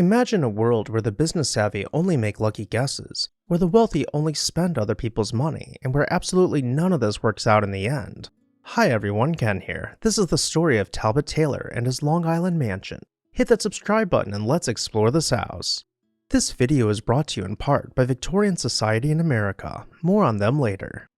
Imagine a world where the business savvy only make lucky guesses, where the wealthy only spend other people's money, and where absolutely none of this works out in the end. Hi everyone, Ken here. This is the story of Talbot Taylor and his Long Island mansion. Hit that subscribe button and let's explore this house. This video is brought to you in part by Victorian Society in America. More on them later.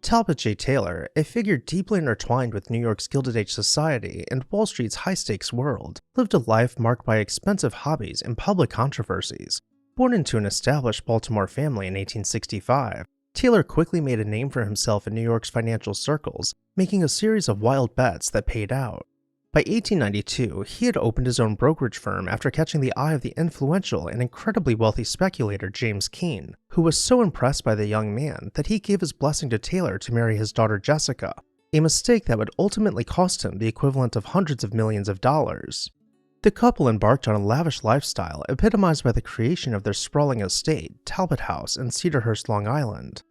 Talbot J. Taylor, a figure deeply intertwined with New York's Gilded Age society and Wall Street's high-stakes world, lived a life marked by expensive hobbies and public controversies. Born into an established Baltimore family in 1865, Taylor quickly made a name for himself in New York's financial circles, making a series of wild bets that paid out. By 1892, he had opened his own brokerage firm after catching the eye of the influential and incredibly wealthy speculator James Keene, who was so impressed by the young man that he gave his blessing to Taylor to marry his daughter Jessica, a mistake that would ultimately cost him the equivalent of hundreds of millions of dollars. The couple embarked on a lavish lifestyle epitomized by the creation of their sprawling estate, Talbot House, in Cedarhurst, Long Island.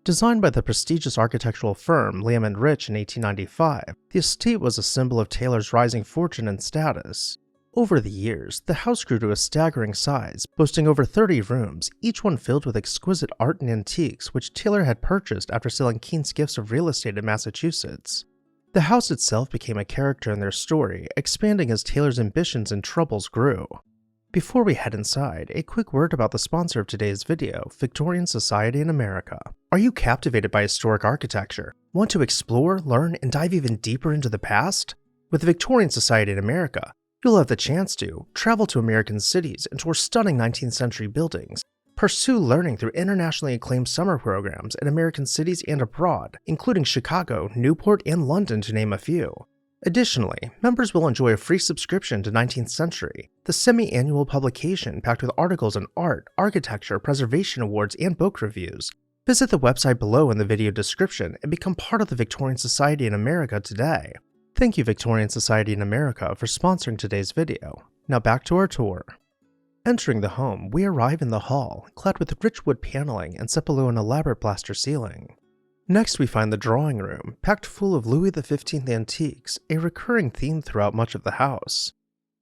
Designed by the prestigious architectural firm Lamb & Rich in 1895, the estate was a symbol of Taylor's rising fortune and status. Over the years, the house grew to a staggering size, boasting over 30 rooms, each one filled with exquisite art and antiques which Taylor had purchased after selling Keene's gifts of real estate in Massachusetts. The house itself became a character in their story, expanding as Taylor's ambitions and troubles grew. Before we head inside, a quick word about the sponsor of today's video, Victorian Society in America. Are you captivated by historic architecture? Want to explore, learn, and dive even deeper into the past? With the Victorian Society in America, you'll have the chance to travel to American cities and tour stunning 19th century buildings, pursue learning through internationally acclaimed summer programs in American cities and abroad, including Chicago, Newport, and London to name a few. Additionally, members will enjoy a free subscription to 19th Century, the semi-annual publication packed with articles on art, architecture, preservation awards, and book reviews. Visit the website below in the video description and become part of the Victorian Society in America today. Thank you, Victorian Society in America, for sponsoring today's video. Now back to our tour. Entering the home, we arrive in the hall, clad with rich wood paneling and set below an elaborate plaster ceiling. Next we find the drawing room, packed full of Louis XV antiques, a recurring theme throughout much of the house.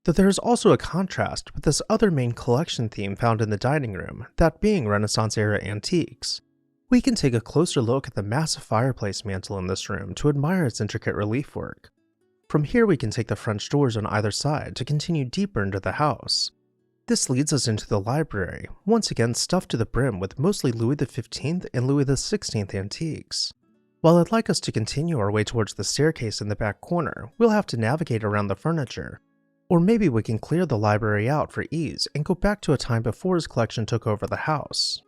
Though there is also a contrast with this other main collection theme found in the dining room, that being Renaissance-era antiques. We can take a closer look at the massive fireplace mantel in this room to admire its intricate relief work. From here we can take the French doors on either side to continue deeper into the house. This leads us into the library, once again stuffed to the brim with mostly Louis XV and Louis XVI antiques. While I'd like us to continue our way towards the staircase in the back corner, we'll have to navigate around the furniture. Or maybe we can clear the library out for ease and go back to a time before his collection took over the house.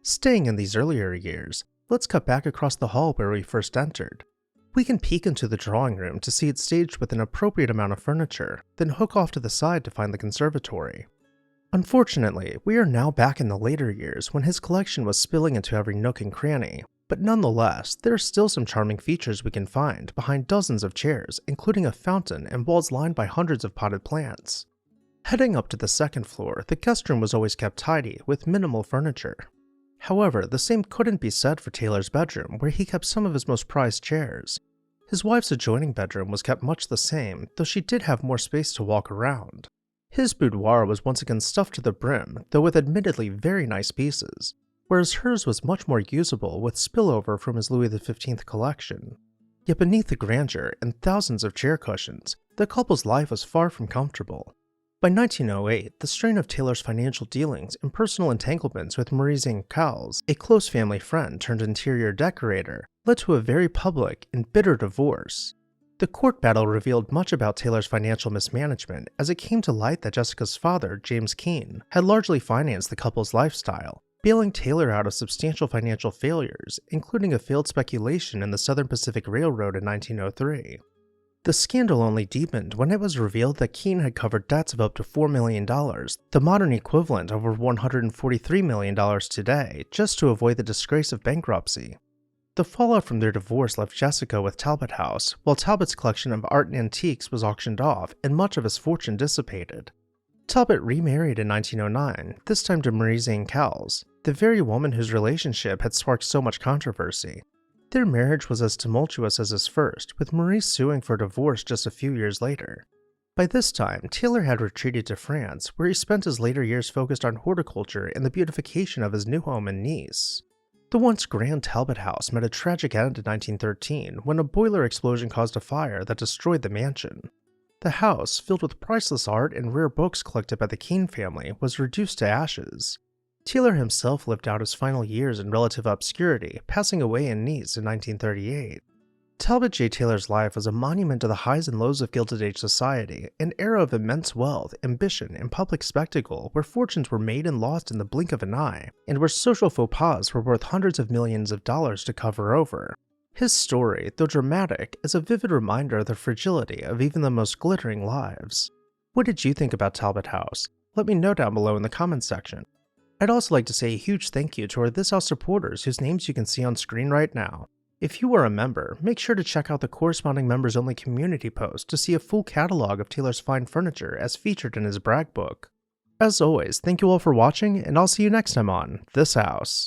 Staying in these earlier years, let's cut back across the hall where we first entered. We can peek into the drawing room to see it staged with an appropriate amount of furniture, then hook off to the side to find the conservatory. Unfortunately, we are now back in the later years when his collection was spilling into every nook and cranny, but nonetheless, there are still some charming features we can find behind dozens of chairs, including a fountain and walls lined by hundreds of potted plants. Heading up to the second floor, the guest room was always kept tidy, with minimal furniture. However, the same couldn't be said for Taylor's bedroom, where he kept some of his most prized chairs. His wife's adjoining bedroom was kept much the same, though she did have more space to walk around. His boudoir was once again stuffed to the brim, though with admittedly very nice pieces, whereas hers was much more usable with spillover from his Louis XV collection. Yet beneath the grandeur and thousands of chair cushions, the couple's life was far from comfortable. By 1908, the strain of Taylor's financial dealings and personal entanglements with Marie Cowles, a close family friend turned interior decorator, led to a very public and bitter divorce. The court battle revealed much about Taylor's financial mismanagement as it came to light that Jessica's father, James Keene, had largely financed the couple's lifestyle, bailing Taylor out of substantial financial failures, including a failed speculation in the Southern Pacific Railroad in 1903. The scandal only deepened when it was revealed that Keene had covered debts of up to $4 million, the modern equivalent of over $143 million today, just to avoid the disgrace of bankruptcy. The fallout from their divorce left Jessica with Talbot House, while Talbot's collection of art and antiques was auctioned off and much of his fortune dissipated. Talbot remarried in 1909, this time to Marie Cowles, the very woman whose relationship had sparked so much controversy. Their marriage was as tumultuous as his first, with Marie suing for divorce just a few years later. By this time, Taylor had retreated to France, where he spent his later years focused on horticulture and the beautification of his new home in Nice. The once grand Talbot House met a tragic end in 1913 when a boiler explosion caused a fire that destroyed the mansion. The house, filled with priceless art and rare books collected by the Keane family, was reduced to ashes. Taylor himself lived out his final years in relative obscurity, passing away in Nice in 1938. Talbot J. Taylor's life was a monument to the highs and lows of Gilded Age society, an era of immense wealth, ambition, and public spectacle where fortunes were made and lost in the blink of an eye, and where social faux pas were worth hundreds of millions of dollars to cover over. His story, though dramatic, is a vivid reminder of the fragility of even the most glittering lives. What did you think about Talbot House? Let me know down below in the comments section. I'd also like to say a huge thank you to our This House supporters whose names you can see on screen right now. If you are a member, make sure to check out the corresponding members-only community post to see a full catalog of Taylor's fine furniture as featured in his brag book. As always, thank you all for watching, and I'll see you next time on This House.